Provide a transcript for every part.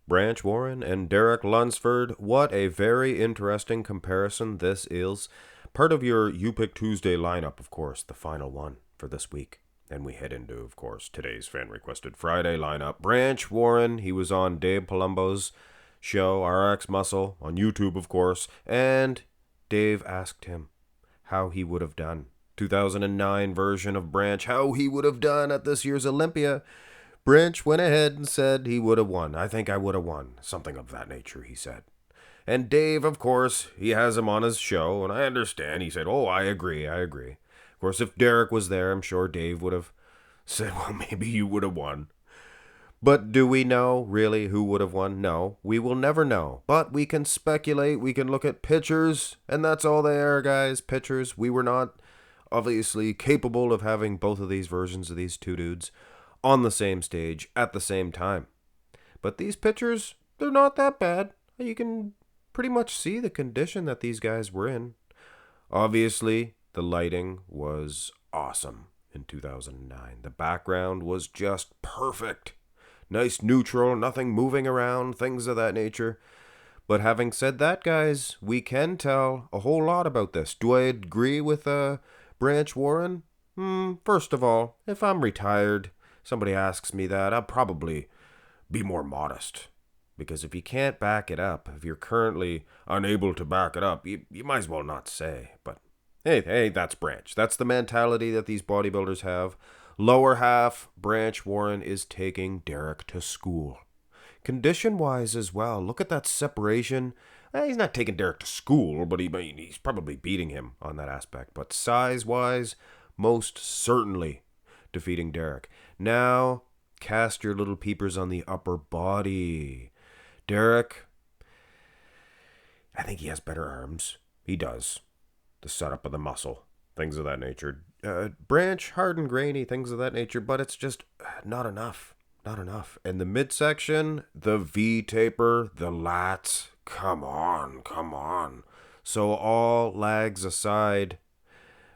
Branch Warren and Derek Lunsford. What a very interesting comparison this is. Part of your You Pick Tuesday lineup, of course, the final one for this week. And we head into, of course, today's fan-requested Friday lineup. Branch Warren, he was on Dave Palumbo's show, RX Muscle, on YouTube, of course. And Dave asked him how he would have done. 2009 version of Branch, how he would have done at this year's Olympia. Branch went ahead and said he would have won. I think I would have won. Something of that nature, he said. And Dave, of course, he has him on his show, and I understand. He said, I agree. Of course, if Derek was there, I'm sure Dave would have said, well, maybe you would have won. But do we know, really, who would have won? No, we will never know. But we can speculate, we can look at pictures, and that's all they are, guys, pictures. We were not, obviously, capable of having both of these versions of these two dudes on the same stage at the same time. But these pictures, they're not that bad. You can pretty much see the condition that these guys were in. Obviously, the lighting was awesome in 2009. The background was just perfect. Nice neutral, nothing moving around, things of that nature. But having said that, guys, we can tell a whole lot about this. Do I agree with Branch Warren? First of all, if I'm retired, somebody asks me that, I'll probably be more modest. Because if you can't back it up, if you're currently unable to back it up, you might as well not say. But hey, that's Branch. That's the mentality that these bodybuilders have. Lower half, Branch Warren is taking Derek to school. Condition-wise as well, look at that separation. He's not taking Derek to school, but he's probably beating him on that aspect. But size-wise, most certainly defeating Derek. Now, cast your little peepers on the upper body. Derek, I think he has better arms. He does. The setup of the muscle, things of that nature. Branch, hard and grainy, things of that nature, but it's just not enough. Not enough. And the midsection, the V-taper, the lats, come on. So all lags aside,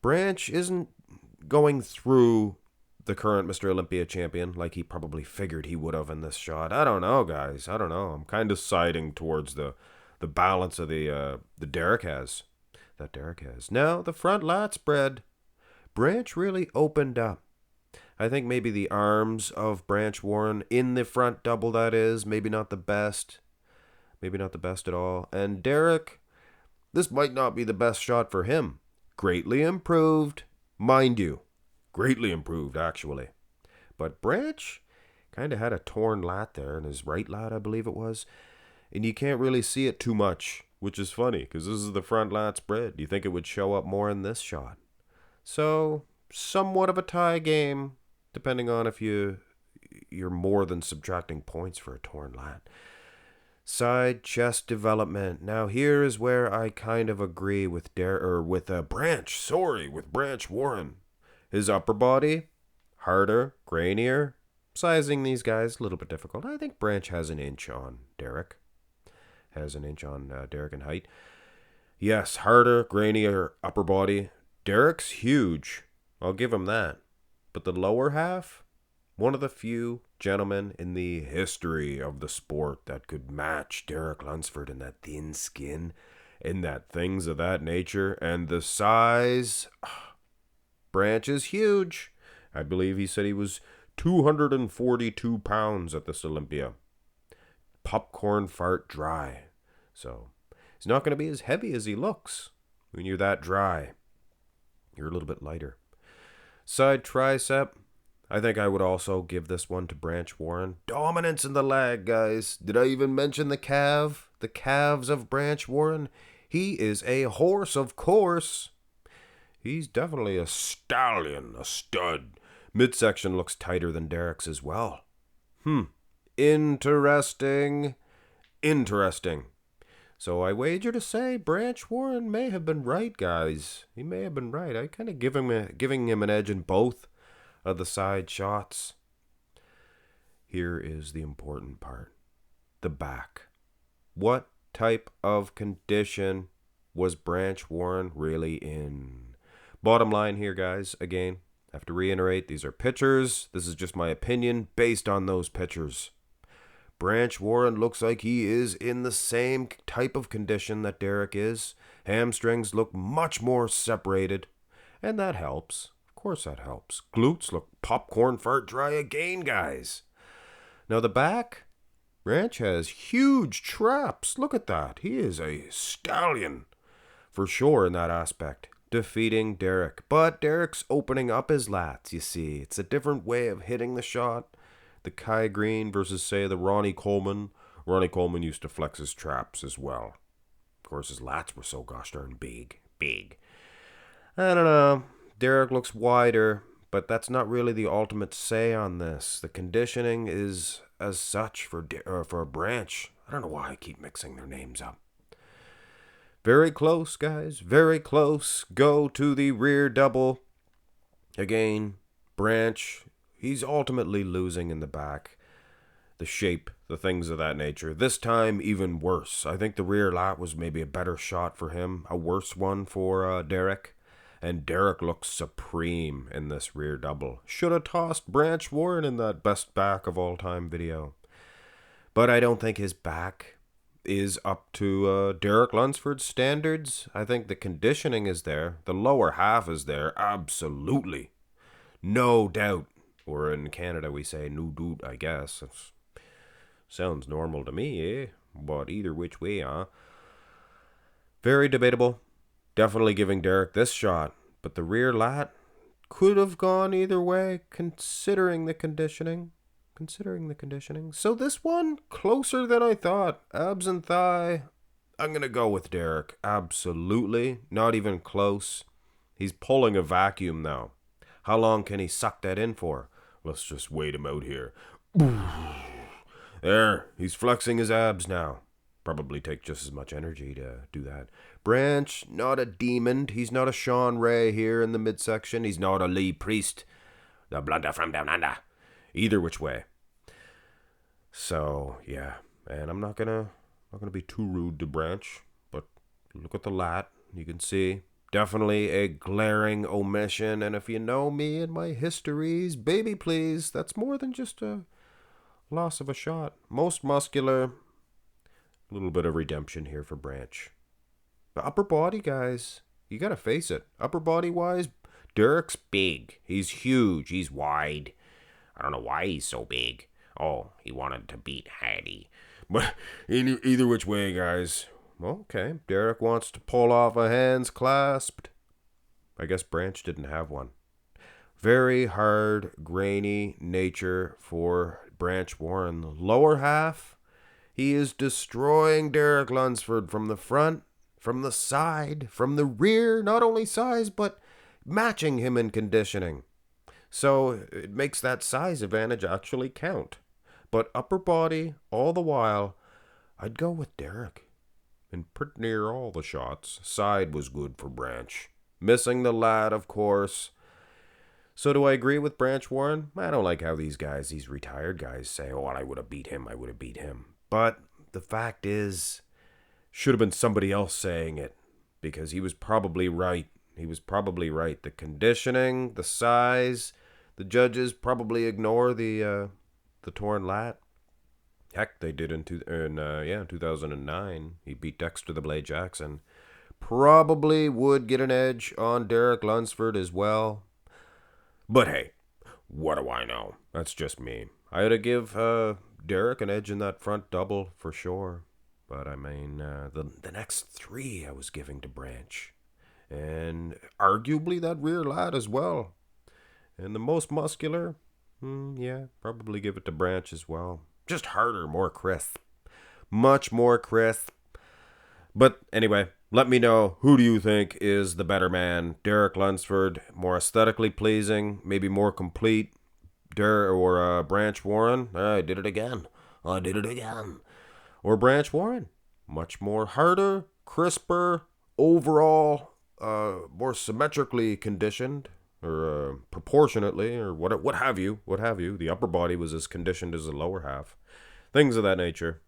Branch isn't going through the current Mr. Olympia champion like he probably figured he would have in this shot. I don't know, guys. I don't know. I'm kind of siding towards the balance of the Derek has. That Derek has. Now, the front lat spread. Branch really opened up. I think maybe the arms of Branch Warren in the front double, that is, maybe not the best. Maybe not the best at all. And Derek, this might not be the best shot for him. Greatly improved, mind you. Greatly improved, actually. But Branch kind of had a torn lat there in his right lat, I believe it was. And you can't really see it too much, which is funny, because this is the front lat spread. You think it would show up more in this shot. So, somewhat of a tie game, depending on if you're more than subtracting points for a torn lat. Side chest development. Now, here is where I kind of agree with Branch Warren. His upper body, harder, grainier. Sizing these guys, a little bit difficult. I think Branch has an inch on Derek. Derek in height. Yes, harder, grainier upper body. Derek's huge. I'll give him that. But the lower half, one of the few gentlemen in the history of the sport that could match Derek Lunsford in that thin skin, in that things of that nature, and the size. Branch is huge. I believe he said he was 242 pounds at this Olympia. Popcorn fart dry. So, he's not going to be as heavy as he looks when you're that dry. You're a little bit lighter. Side tricep. I think I would also give this one to Branch Warren. Dominance in the leg, guys. Did I even mention the calf? The calves of Branch Warren? He is a horse, of course. He's definitely a stallion, a stud. Midsection looks tighter than Derek's as well. Interesting. So I wager to say Branch Warren may have been right, guys. He may have been right. I kind of giving him an edge in both of the side shots. Here is the important part. The back. What type of condition was Branch Warren really in? Bottom line here, guys, again, I have to reiterate, these are pictures. This is just my opinion based on those pictures. Branch Warren looks like he is in the same type of condition that Derek is. Hamstrings look much more separated, and that helps. Of course that helps. Glutes look popcorn fart dry again, guys. Now the back, Branch has huge traps. Look at that. He is a stallion for sure in that aspect, defeating Derek. But Derek's opening up his lats, you see. It's a different way of hitting the shot. The Kai Green versus, say, the Ronnie Coleman. Ronnie Coleman used to flex his traps as well. Of course, his lats were so gosh darn big. I don't know. Derek looks wider, but that's not really the ultimate say on this. The conditioning is as such for a Branch. I don't know why I keep mixing their names up. Very close, guys. Very close. Go to the rear double. Again, Branch, he's ultimately losing in the back. The shape, the things of that nature. This time, even worse. I think the rear lat was maybe a better shot for him. A worse one for Derek. And Derek looks supreme in this rear double. Should have tossed Branch Warren in that best back of all time video. But I don't think his back is up to Derek Lunsford's standards. I think the conditioning is there. The lower half is there. Absolutely. No doubt. Or in Canada we say no doubt, I guess. Sounds normal to me, eh? But either which way, huh? Very debatable. Definitely giving Derek this shot, but the rear lat could have gone either way, considering the conditioning. So this one, closer than I thought. Abs and thigh, I'm going to go with Derek. Absolutely. Not even close. He's pulling a vacuum now. How long can he suck that in for? Let's just wait him out here. There, he's flexing his abs now. Probably take just as much energy to do that. Branch, not a demon. He's not a Sean Ray here in the midsection. He's not a Lee Priest, the blunder from down under. Either which way. So, yeah. And I'm not gonna be too rude to Branch, but look at the lat. You can see. Definitely a glaring omission. And if you know me and my histories, baby please, that's more than just a loss of a shot. Most muscular. A little bit of redemption here for Branch. The upper body, guys, you gotta face it. Upper body wise, Derek's big. He's huge. He's wide. I don't know why he's so big. Oh, he wanted to beat Hattie. But either which way, guys. Okay, Derek wants to pull off a hands clasped. I guess Branch didn't have one. Very hard, grainy nature for Branch Warren. The lower half, he is destroying Derek Lunsford from the front, from the side, from the rear. Not only size, but matching him in conditioning. So it makes that size advantage actually count. But upper body, all the while, I'd go with Derek. And pretty near all the shots. Side was good for Branch. Missing the lat, of course. So do I agree with Branch Warren? I don't like how these retired guys say, oh, I would have beat him. But the fact is, should have been somebody else saying it. Because he was probably right. The conditioning, the size, the judges probably ignore the torn lat. Heck, they did in 2009. He beat Dexter the Blade Jackson. Probably would get an edge on Derek Lunsford as well. But hey, what do I know? That's just me. I had to give Derek an edge in that front double for sure. But I mean, the next three I was giving to Branch. And arguably that rear lat as well. And the most muscular, probably give it to Branch as well. Just harder, more crisp. Much more crisp. But anyway, let me know, who do you think is the better man? Derek Lunsford, more aesthetically pleasing, maybe more complete. Or Branch Warren, I did it again. Or Branch Warren, much more harder, crisper, overall, more symmetrically conditioned. Or proportionately, or what have you. The upper body was as conditioned as the lower half. Things of that nature.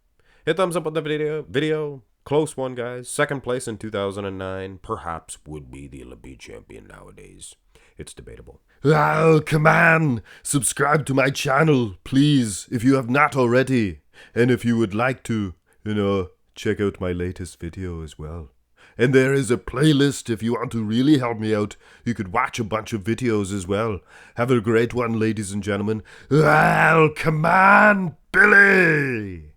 Hit thumbs up on the video. Close one, guys. Second place in 2009. Perhaps would be the Olympic champion nowadays. It's debatable. Oh, come on. Subscribe to my channel, please, if you have not already. And if you would like to, check out my latest video as well. And there is a playlist if you want to really help me out. You could watch a bunch of videos as well. Have a great one, ladies and gentlemen. Well, come on, Billy!